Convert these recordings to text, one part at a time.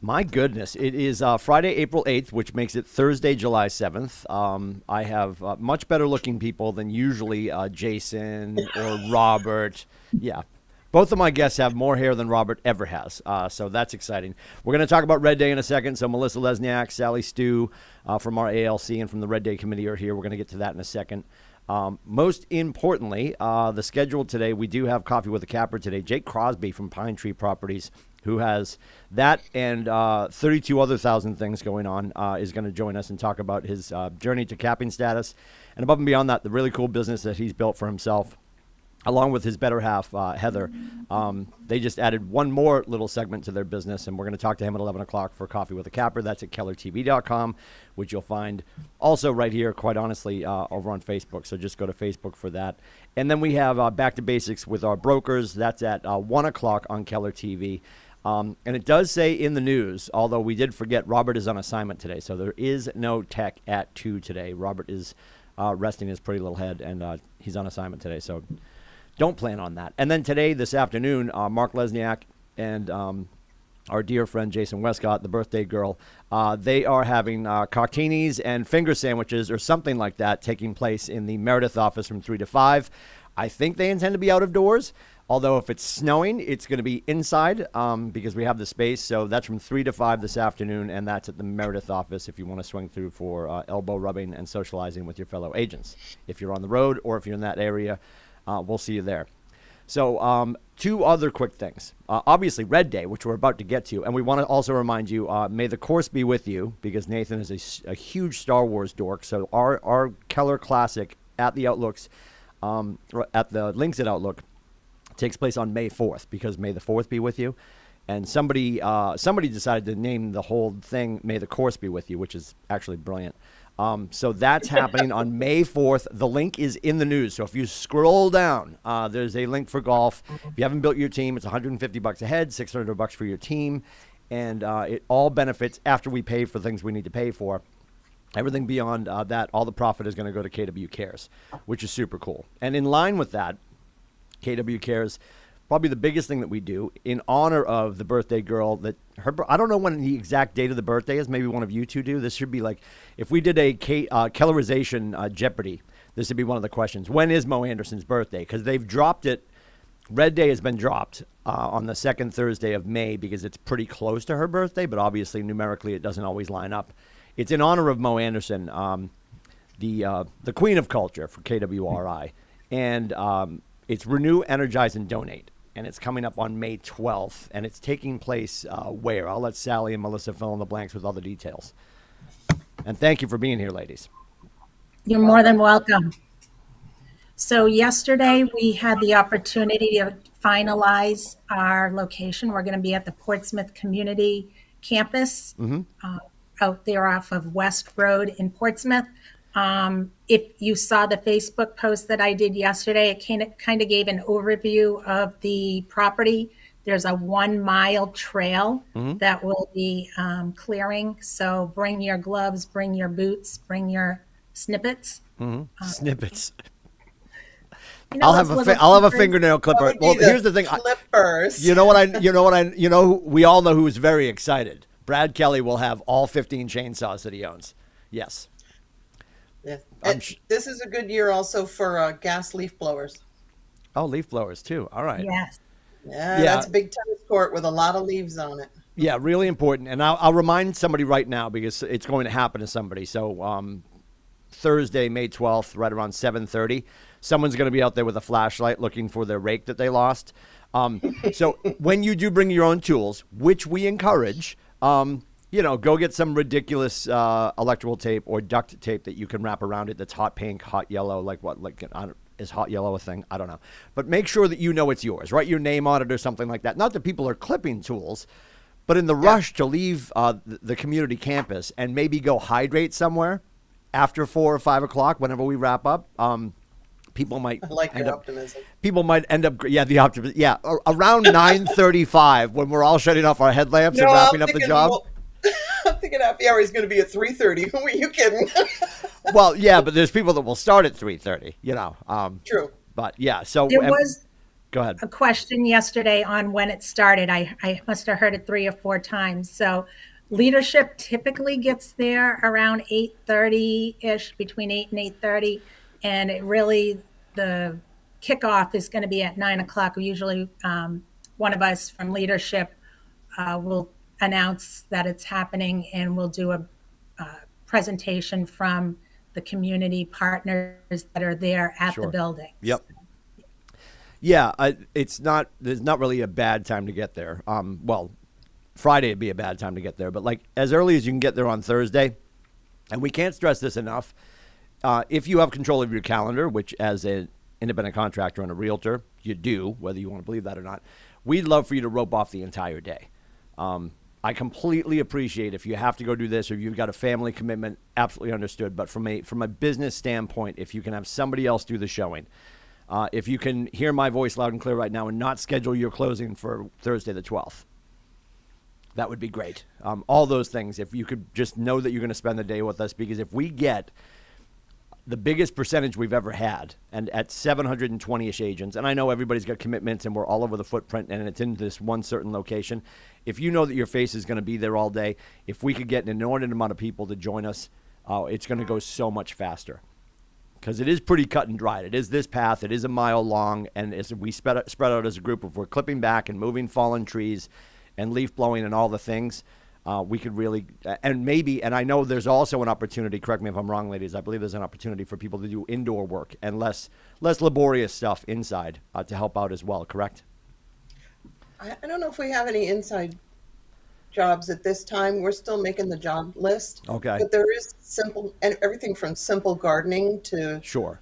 My goodness, it is Friday, April 8th, which makes it Thursday, July 7th. I have much better looking people than usually Jason or Robert. Yeah, both of my guests have more hair than Robert ever has, so that's exciting. We're going to talk about Red Day in a second. So Melissa Lesniak, Sally Stu from our ALC and from the Red Day Committee are here. We're going to get to that in a second. Most importantly, the schedule today, we do have Coffee with a Capper today. Jake Crosby from Pine Tree Properties, who has that and 32 other thousand things going on, is going to join us and talk about his journey to capping status. And above and beyond that, the really cool business that he's built for himself, along with his better half, Heather. They just added one more little segment to their business, and we're going to talk to him at 11 o'clock for Coffee with a Capper. That's at KellerTV.com, which you'll find also right here, quite honestly, over on Facebook. So just go to Facebook for that. And then we have Back to Basics with our brokers. That's at 1 o'clock on Keller TV. And it does say in the news, although we did forget, Robert is on assignment today. So there is no tech at 2 today. Robert is resting his pretty little head, and he's on assignment today. So don't plan on that. And then today, this afternoon, Mark Lesniak and our dear friend Jason Westcott, the birthday girl, they are having cocktainis and finger sandwiches or something like that taking place in the Meredith office from 3 to 5. I think they intend to be out of doors. Although if it's snowing, it's going to be inside because we have the space. So that's from 3 to 5 this afternoon, and that's at the Meredith office if you want to swing through for elbow rubbing and socializing with your fellow agents. If you're on the road or if you're in that area, we'll see you there. So two other quick things. Obviously, Red Day, which we're about to get to. And we want to also remind you, may the course be with you, because Nathan is a huge Star Wars dork. So our Keller Classic at the Outlooks, at the links at Outlook, takes place on May 4th, because may the 4th be with you. And somebody decided to name the whole thing May the Course Be With You, which is actually brilliant. So that's happening on May 4th. The link is in the news. So if you scroll down, there's a link for golf. If you haven't built your team, it's $150 a head, $600 for your team. And it all benefits after we pay for things we need to pay for. Everything beyond that, all the profit is going to go to KW Cares, which is super cool. And in line with that, KW Cares, probably the biggest thing that we do in honor of the birthday girl. I don't know when the exact date of the birthday is. Maybe one of you two do. This should be like, if we did a Kellerization Jeopardy, this would be one of the questions. When is Mo Anderson's birthday? Because they've dropped it. Red Day has been dropped on the second Thursday of May because it's pretty close to her birthday, but obviously numerically it doesn't always line up. It's in honor of Mo Anderson, the queen of culture for KWRI. And it's Renew, Energize, and Donate. And it's coming up on May 12th. And it's taking place where? I'll let Sally and Melissa fill in the blanks with all the details. And thank you for being here, ladies. You're more than welcome. So yesterday we had the opportunity to finalize our location. We're going to be at the Portsmouth Community Campus out there off of West Road in Portsmouth. If you saw the Facebook post that I did yesterday, it kind of gave an overview of the property. There's a 1 mile trail that will be clearing. So bring your gloves, bring your boots, bring your snippets. Snippets. You know, I'll have a fingernail clipper. Well, here's the thing. Clippers. We all know who is very excited. Brad Kelly will have all 15 chainsaws that he owns. Yes. Yeah. This is a good year also for gas leaf blowers. Oh, leaf blowers too. All right. Yes. Yeah, that's a big tennis court with a lot of leaves on it. Yeah, really important. And I'll remind somebody right now because it's going to happen to somebody. So Thursday, May 12th, right around 7:30, someone's going to be out there with a flashlight looking for their rake that they lost. So when you do bring your own tools, which we encourage, go get some ridiculous electrical tape or duct tape that you can wrap around it that's hot pink, hot yellow, is hot yellow a thing? I don't know. But make sure that you know it's yours. Write your name on it or something like that. Not that people are clipping tools, but in the rush to leave the community campus and maybe go hydrate somewhere after 4 or 5 o'clock, whenever we wrap up, people might optimism. People might end up, the optimism. Yeah, around 9:35 when we're all shutting off our headlamps and wrapping up the job. I'm thinking happy hour is going to be at 3:30. Who are you kidding? Well, yeah, but there's people that will start at 3:30. True. But yeah, so There was Go ahead. a question yesterday on when it started. I must have heard it 3 or 4 times. So leadership typically gets there around 8:30-ish, between 8 and 8:30. And it really, the kickoff is going to be at 9 o'clock. Usually one of us from leadership will announce that it's happening, and we'll do a presentation from the community partners that are there at the Sure. buildings. Yep. Yeah, it's not. There's not really a bad time to get there. Well, Friday would be a bad time to get there, but like as early as you can get there on Thursday, and we can't stress this enough. If you have control of your calendar, which as an independent contractor and a realtor, you do, whether you want to believe that or not, we'd love for you to rope off the entire day. I completely appreciate if you have to go do this or you've got a family commitment, absolutely understood. But from a business standpoint, if you can have somebody else do the showing, if you can hear my voice loud and clear right now and not schedule your closing for Thursday the 12th, that would be great. All those things, if you could just know that you're going to spend the day with us, because if we get the biggest percentage we've ever had, and at 720-ish agents, and I know everybody's got commitments and we're all over the footprint and it's in this one certain location. If you know that your face is going to be there all day, if we could get an inordinate amount of people to join us, it's going to go so much faster. Because it is pretty cut and dried. It is this path. It is a mile long, and as we spread out as a group, if we're clipping back and moving fallen trees and leaf blowing and all the things, we could really, and I know there's also an opportunity, correct me if I'm wrong, ladies, I believe there's an opportunity for people to do indoor work and less laborious stuff inside to help out as well, correct? I don't know if we have any inside jobs at this time. We're still making the job list. Okay. But there is and everything from simple gardening to Sure.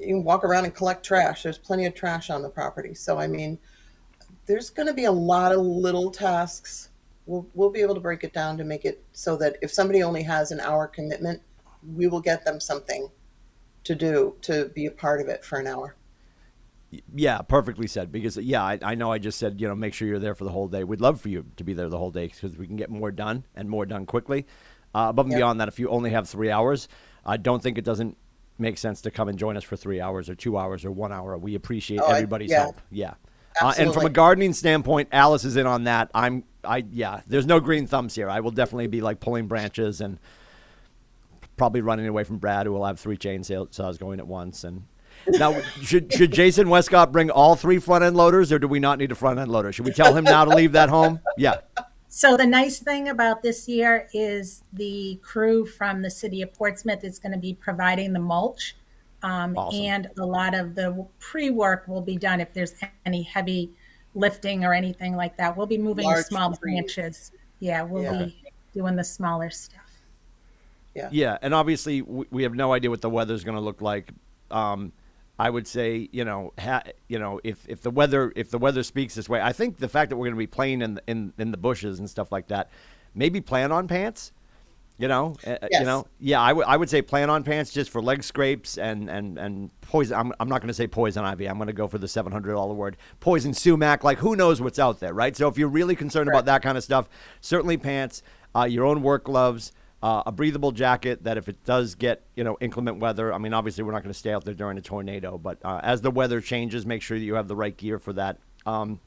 you can walk around and collect trash. There's plenty of trash on the property. So, I mean, there's going to be a lot of little tasks. We'll be able to break it down to make it so that if somebody only has an hour commitment, we will get them something to do to be a part of it for an hour. Yeah, perfectly said. Because, yeah, I know I just said, make sure you're there for the whole day. We'd love for you to be there the whole day because we can get more done and more done quickly. Above and beyond that, if you only have 3 hours, I don't think it doesn't make sense to come and join us for 3 hours or 2 hours or 1 hour. We appreciate everybody's help. Yeah. And from a gardening standpoint, Alice is in on that. There's no green thumbs here. I will definitely be like pulling branches and probably running away from Brad, who will have 3 chainsaws going at once. And now, should Jason Westcott bring all 3 front end loaders, or do we not need a front end loader? Should we tell him now to leave that home? Yeah. So the nice thing about this year is the crew from the city of Portsmouth is going to be providing the mulch. Awesome. And a lot of the pre-work will be done if there's any heavy lifting or anything like that. We'll be moving the small branches. Yeah, we'll be doing the smaller stuff. Yeah, and obviously we have no idea what the weather's going to look like. I would say, if the weather speaks this way, I think the fact that we're going to be playing in the bushes and stuff like that, maybe plan on pants. Yes. I would say plan on pants just for leg scrapes and poison. I'm not going to say poison ivy. I'm going to go for the $700 word, poison sumac. Like, who knows what's out there, right? So if you're really concerned about that kind of stuff, certainly pants, your own work gloves, a breathable jacket that if it does get, inclement weather, I mean, obviously we're not going to stay out there during a tornado, but as the weather changes, make sure that you have the right gear for that. And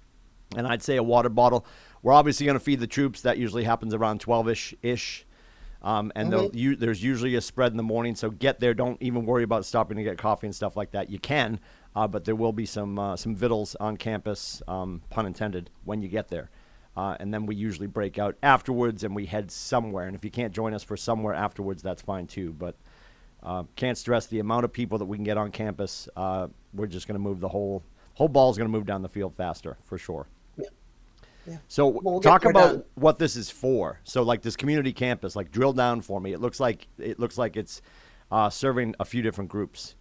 I'd say a water bottle. We're obviously going to feed the troops. That usually happens around 12-ish. There's usually a spread in the morning, so get there. Don't even worry about stopping to get coffee and stuff like that. You can, but there will be some vittles on campus, pun intended, when you get there. And then we usually break out afterwards and we head somewhere. And if you can't join us for somewhere afterwards, that's fine too. But can't stress the amount of people that we can get on campus. We're just going to move the whole ball is going to move down the field faster for sure. Yeah. So talk about what this is for. So like this community campus, like drill down for me. It looks like it's serving a few different groups.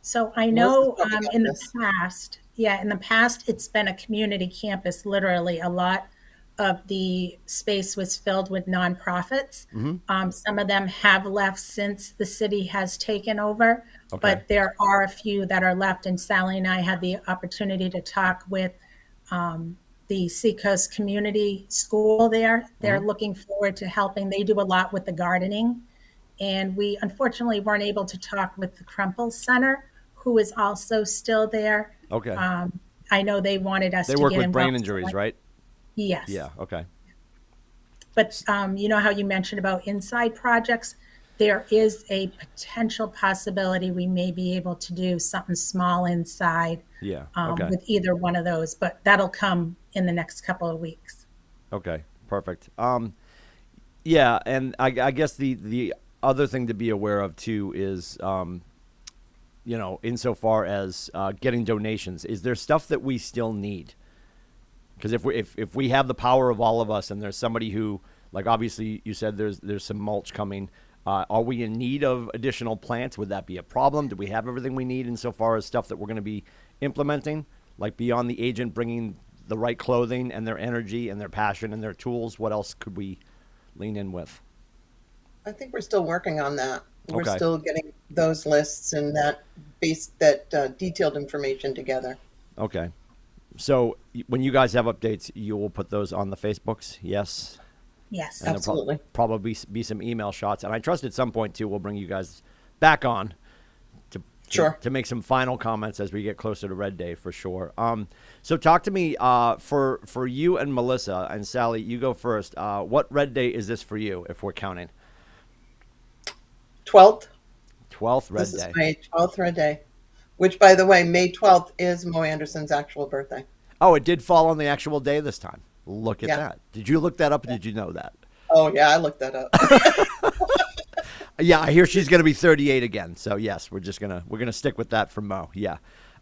So I know in the past, it's been a community campus. Literally, a lot of the space was filled with nonprofits. Mm-hmm. Some of them have left since the city has taken over, but there are a few that are left. And Sally and I had the opportunity to talk with the Seacoast Community School there. They're looking forward to helping. They do a lot with the gardening. And we unfortunately weren't able to talk with the Crumple Center, who is also still there. Okay. I know they wanted us They to work get with brain involved. injuries, right? Yes. Yeah. Okay. But you know how you mentioned about inside projects? There is a potential possibility we may be able to do something small inside Yeah. Okay. with either one of those, but that'll come in the next couple of weeks. Okay. Perfect. Yeah, and I guess the other thing to be aware of too is, insofar as getting donations, is there stuff that we still need? Because if we have the power of all of us, and there's somebody who, like obviously you said there's some mulch coming, are we in need of additional plants? Would that be a problem? Do we have everything we need insofar as stuff that we're going to be implementing, like beyond the agent bringing the right clothing and their energy and their passion and their tools? What else could we lean in with? I think we're still working on that. We're Okay. still getting those lists and that detailed information together. Okay. So when you guys have updates, you will put those on the Facebooks, yes? Yes. And Absolutely. there'll probably be some email shots. And I trust at some point, too, we'll bring you guys back on Sure. to make some final comments as we get closer to Red Day, for sure. So talk to me, for you and Melissa, and Sally, you go first. What Red Day is this for you, if we're counting? 12th. 12th Red This Day. is my 12th Red Day, which, by the way, May 12th is Mo Anderson's actual birthday. Oh, it did fall on the actual day this time. Look at Yeah. that. Did you look that up, or did you know that? Oh, yeah, I looked that up. Yeah, I hear she's going to be 38 again. So yes, we're gonna stick with that for Mo. Yeah,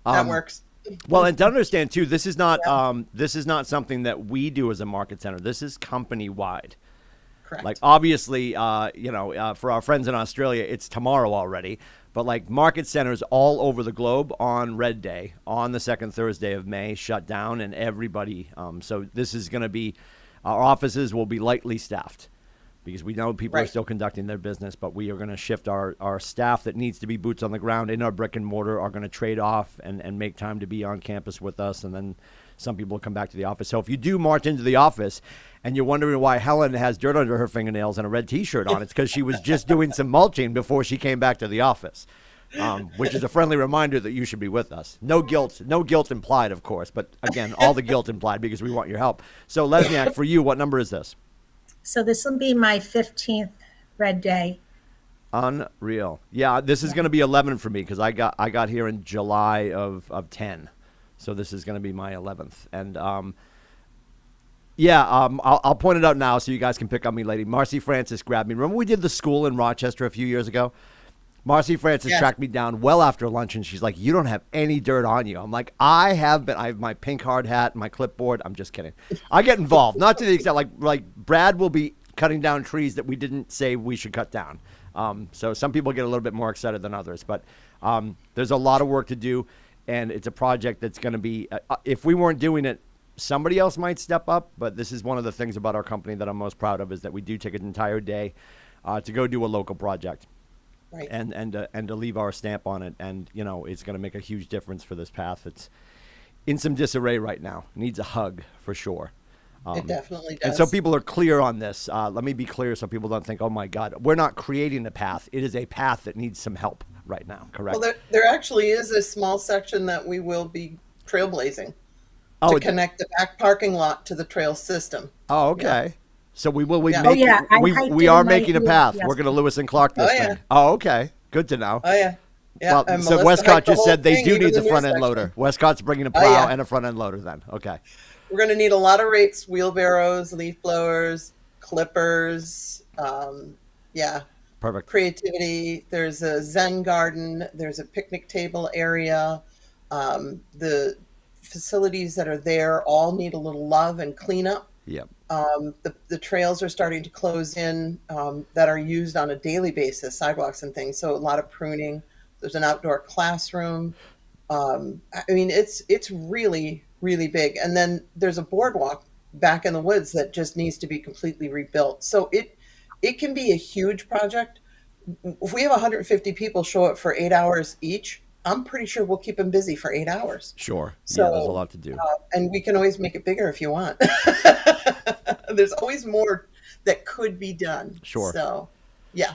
That works. well, and to understand too, this is not something that we do as a market center. This is company wide. Correct. Like obviously, for our friends in Australia, it's tomorrow already. But like market centers all over the globe on Red Day, on the second Thursday of May, shut down, and everybody. So this is going to be, our offices will be lightly staffed, because we know people are Right. still conducting their business, but we are going to shift our staff that needs to be boots on the ground in our brick and mortar are going to trade off and make time to be on campus with us. And then some people will come back to the office. So if you do march into the office and you're wondering why Helen has dirt under her fingernails and a red T-shirt on, it's because she was just doing some mulching before she came back to the office, which is a friendly reminder that you should be with us. No guilt implied, of course, but again, all the guilt implied because we want your help. So Lesniak, for you, what number is this? So this will be my 15th Red Day. Unreal. Yeah, this is going to be 11 for me because I got here in July of 10. So this is going to be my 11th. And I'll point it out now so you guys can pick on me, lady. Marcy Francis grabbed me. Remember we did the school in Rochester a few years ago? Marcy Francis tracked me down well after lunch, and she's like, "You don't have any dirt on you." I'm like, I have my pink hard hat, my clipboard. I'm just kidding. I get involved, not to the extent like Brad will be cutting down trees that we didn't say we should cut down. So some people get a little bit more excited than others, but there's a lot of work to do, and it's a project that's going to be, if we weren't doing it, somebody else might step up, but this is one of the things about our company that I'm most proud of, is that we do take an entire day to go do a local project. Right. And to leave our stamp on it, and it's going to make a huge difference for this path. It's in some disarray right now. Needs a hug for sure. It definitely does. And so people are clear on this. Let me be clear so people don't think, "Oh my God, we're not creating a path." It is a path that needs some help right now. Correct? Well, there actually is a small section that we will be trailblazing Oh, to connect the back parking lot to the trail system. Oh, okay. So we will. Yeah. Oh, yeah, I we hiked we it are in my making a heels path. yesterday. We're going to Lewis and Clark this Oh, yeah. thing. Oh, okay. Good to know. Oh yeah, yeah. Well, and so Melissa Westcott hiked the just whole said they thing, do even need the new front end section. loader. Westcott's bringing a plow yeah. and a front end loader then. Okay. We're going to need a lot of rakes, wheelbarrows, leaf blowers, clippers. Yeah, Perfect. creativity. There's a Zen garden. There's a picnic table area. The facilities that are there all need a little love and cleanup. Yep. The trails are starting to close in that are used on a daily basis, sidewalks and things. So a lot of pruning. There's an outdoor classroom. I mean, it's really, really big. And then there's a boardwalk back in the woods that just needs to be completely rebuilt. So it can be a huge project. If we have 150 people show up for 8 hours each, I'm pretty sure we'll keep them busy for 8 hours. Sure. So, yeah, there's a lot to do. And we can always make it bigger if you want. There's always more that could be done. Sure. So, yeah.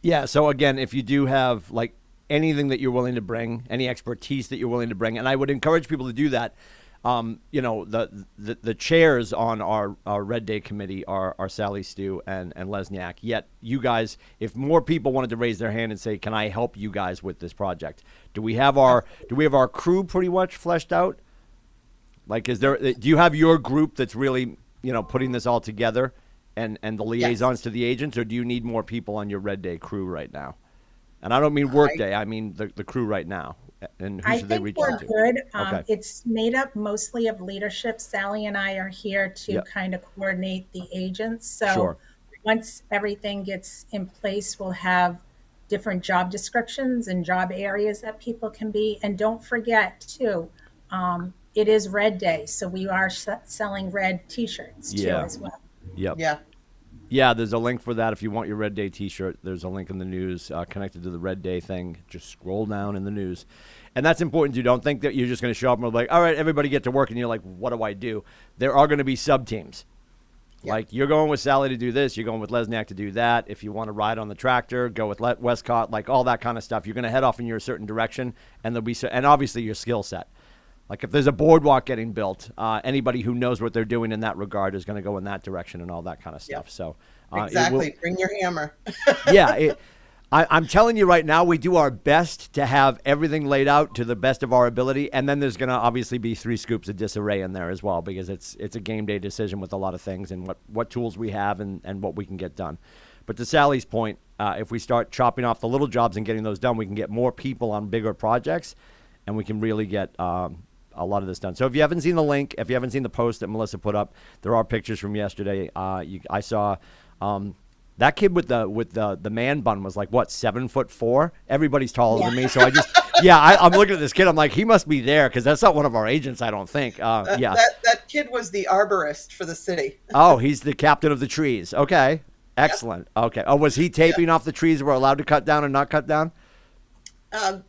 Yeah. So again, if you do have, like, anything that you're willing to bring, any expertise that you're willing to bring. And I would encourage people to do that. You know, the chairs on our Red Day committee are Sally Stu and Lesniak. Yet you guys, if more people wanted to raise their hand and say, can I help you guys with this project? Do we have our crew pretty much fleshed out? Like, do you have your group that's really, you know, putting this all together and the liaisons to the agents, or do you need more people on your Red Day crew right now? And I don't mean Workday, I mean the crew right now. And who I should they think reach we're out to? good. Okay. It's made up mostly of leadership. Sally and I are here to Yep. kind of coordinate the agents. So Sure. once everything gets in place, we'll have different job descriptions and job areas that people can be. And don't forget, too, it is Red Day. So we are selling red T-shirts, too, Yeah. as well. Yep. Yeah. Yeah, there's a link for that. If you want your Red Day T-shirt, there's a link in the news connected to the Red Day thing. Just scroll down in the news. And that's important, too. Don't think that you're just going to show up and be like, all right, everybody get to work. And you're like, what do I do? There are going to be sub-teams. Yeah. Like, you're going with Sally to do this. You're going with Lesniak to do that. If you want to ride on the tractor, go with Westcott, like all that kind of stuff. You're going to head off in your certain direction, and there'll be and obviously your skill set. Like if there's a boardwalk getting built, anybody who knows what they're doing in that regard is going to go in that direction and all that kind of stuff. Yep. So Exactly. Bring your hammer. yeah, I'm telling you right now, we do our best to have everything laid out to the best of our ability, and then there's going to obviously be 3 scoops of disarray in there as well, because it's a game day decision with a lot of things and what tools we have and what we can get done. But to Sally's point, if we start chopping off the little jobs and getting those done, we can get more people on bigger projects, and we can really get a lot of this done. So if you haven't seen the link, if you haven't seen the post that Melissa put up, there are pictures from yesterday. I saw that kid with the man bun was like, what, 7'4"? Everybody's taller than me. So I just, I'm looking at this kid. I'm like, he must be there because that's not one of our agents, I don't think. That kid was the arborist for the city. Oh, he's the captain of the trees. Okay. Excellent. Yep. Okay. Oh, was he taping off the trees we're allowed to cut down and not cut down?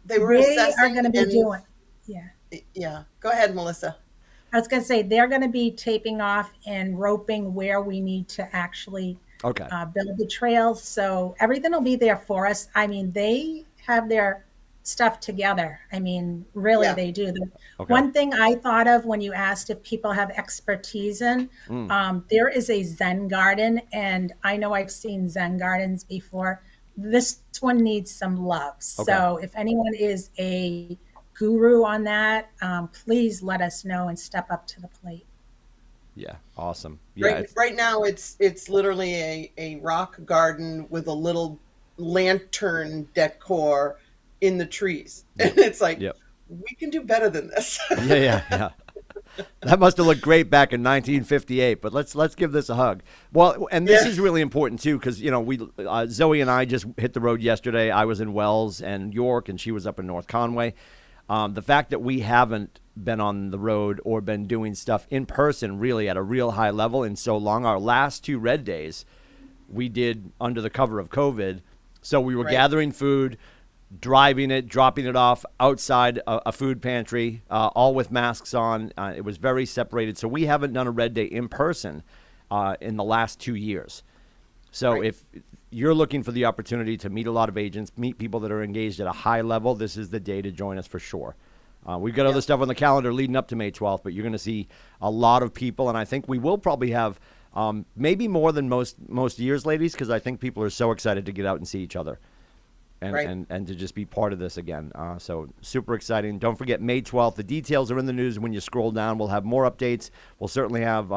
They were assessing. Are going to be doing. Yeah. Yeah. Go ahead, Melissa. I was going to say they're going to be taping off and roping where we need to actually build the trails. So everything will be there for us. I mean, they have their stuff together. I mean, really, they do. One thing I thought of when you asked if people have expertise in, there is a Zen garden, and I know I've seen Zen gardens before. This one needs some love. Okay. So if anyone is a guru on that, please let us know and step up to the plate. Yeah, awesome. Yeah, right now it's literally a rock garden with a little lantern decor in the trees, and it's like we can do better than this. yeah. That must have looked great back in 1958, but let's give this a hug. Well, and this is really important too, because we Zoe and I just hit the road yesterday. I was in Wells and York, and she was up in North Conway. The fact that we haven't been on the road or been doing stuff in person really at a real high level in so long. Our last 2 Red Days we did under the cover of COVID. So we were gathering food, driving it, dropping it off outside a food pantry, all with masks on. It was very separated. So we haven't done a Red Day in person in the last 2 years. So if you're looking for the opportunity to meet a lot of agents, meet people that are engaged at a high level, this is the day to join us for sure. We've got other stuff on the calendar leading up to May 12th, but you're going to see a lot of people, and I think we will probably have maybe more than most years, ladies, because I think people are so excited to get out and see each other and to just be part of this again. So super exciting. Don't forget May 12th. The details are in the news. When you scroll down, we'll have more updates. We'll certainly have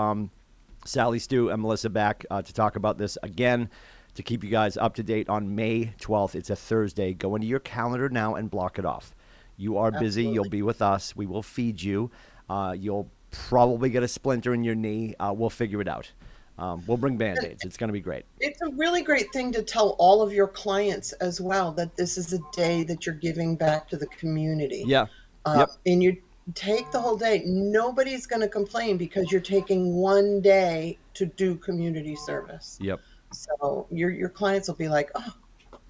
Sally, Stu, and Melissa back to talk about this again, to keep you guys up to date on May 12th. It's a Thursday. Go into your calendar now and block it off. You are busy. You'll be with us. We will feed you. You'll probably get a splinter in your knee. We'll figure it out. We'll bring Band-Aids. It's going to be great. It's a really great thing to tell all of your clients as well, that this is a day that you're giving back to the community. Yeah. And you take the whole day. Nobody's going to complain because you're taking one day to do community service. Yep. So your clients will be like, oh,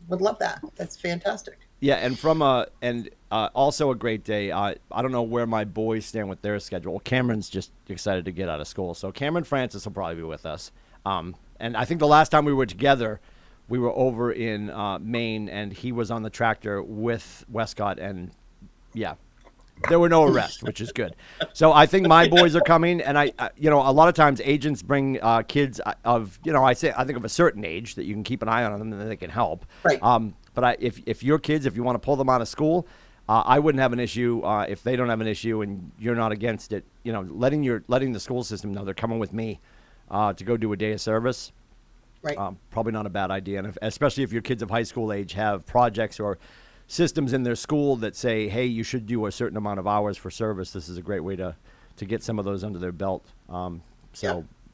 would love that. That's fantastic. Yeah, and also a great day. I don't know where my boys stand with their schedule. Well, Cameron's just excited to get out of school, so Cameron Francis will probably be with us. And I think the last time we were together we were over in Maine, and he was on the tractor with Westcott, and yeah, there were no arrests, which is good. So I think my boys are coming, and I a lot of times agents bring kids of, I think of a certain age that you can keep an eye on them and they can help. Right. But if your kids, if you want to pull them out of school, I wouldn't have an issue if they don't have an issue and you're not against it. Letting the school system know they're coming with me to go do a day of service. Right. Probably not a bad idea, and especially if your kids of high school age have projects or systems in their school that say, hey, you should do a certain amount of hours for service. This is a great way to get some of those under their belt.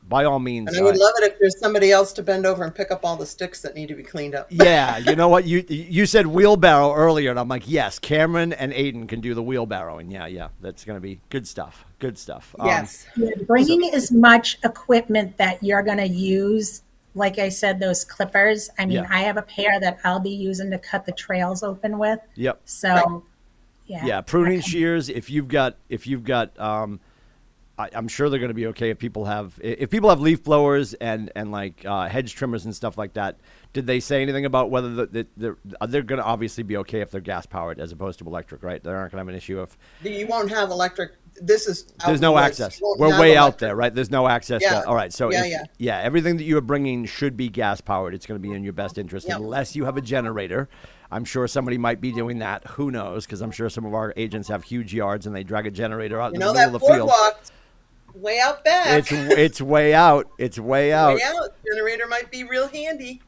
By all means. And I would love it if there's somebody else to bend over and pick up all the sticks that need to be cleaned up. Yeah, you know what? You said wheelbarrow earlier, and I'm like, yes, Cameron and Aiden can do the wheelbarrowing. Yeah, that's going to be good stuff. Good stuff. Yes. Bringing as much equipment that you're going to use. Like I said, those clippers. I mean, Yeah. I have a pair that I'll be using to cut the trails open with. Yep. So, yeah. Yeah, pruning shears. If you've got, I'm sure they're going to be okay if people have leaf blowers and like hedge trimmers and stuff like that. Did they say anything about whether they're going to obviously be okay if they're gas powered as opposed to electric, right? They aren't going to have an issue if You won't have electric. This is out there's no woods. access. You won't We're have way out electric. there, right? There's no access. Yeah. All right. So Yeah, everything that you are bringing should be gas powered. It's going to be in your best interest, Yep. unless you have a generator. I'm sure somebody might be doing that. Who knows? Because I'm sure some of our agents have huge yards and they drag a generator out in the middle that of the field. boardwalk way out back. It's way out. It's way out. Way out. Generator might be real handy.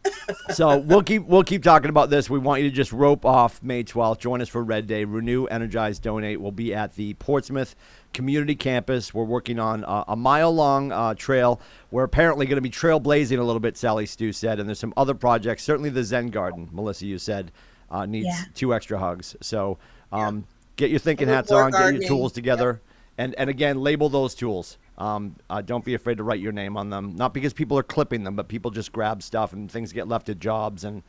So we'll keep talking about this. We want you to just rope off May 12th. Join us for Red Day. Renew, Energize, Donate. We'll be at the Portsmouth Community Campus. We're working on a mile-long trail. We're apparently going to be trailblazing a little bit, Sally Stu said, and there's some other projects. Certainly the Zen Garden, Melissa, you said, needs 2 extra hugs. So get your thinking hats on, get your tools together. And again, label those tools. Don't be afraid to write your name on them. Not because people are clipping them, but people just grab stuff and things get left at jobs, and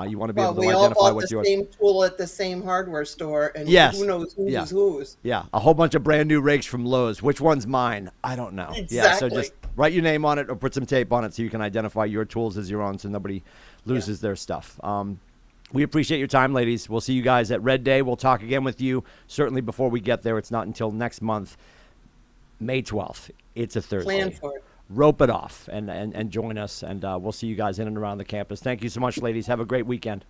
you want to be able to we all identify bought what's the yours. same tool at the same hardware store, and Yes. who knows whose Yeah. is whose. Yeah, a whole bunch of brand new rakes from Lowe's. Which one's mine? I don't know. Yeah, so Exactly. just write your name on it or put some tape on it so you can identify your tools as your own, so nobody loses their stuff. We appreciate your time, ladies. We'll see you guys at Red Day. We'll talk again with you certainly before we get there. It's not until next month. May 12th. It's a Thursday. Plan for it. Rope it off and join us, and we'll see you guys in and around the campus. Thank you so much, ladies. Have a great weekend.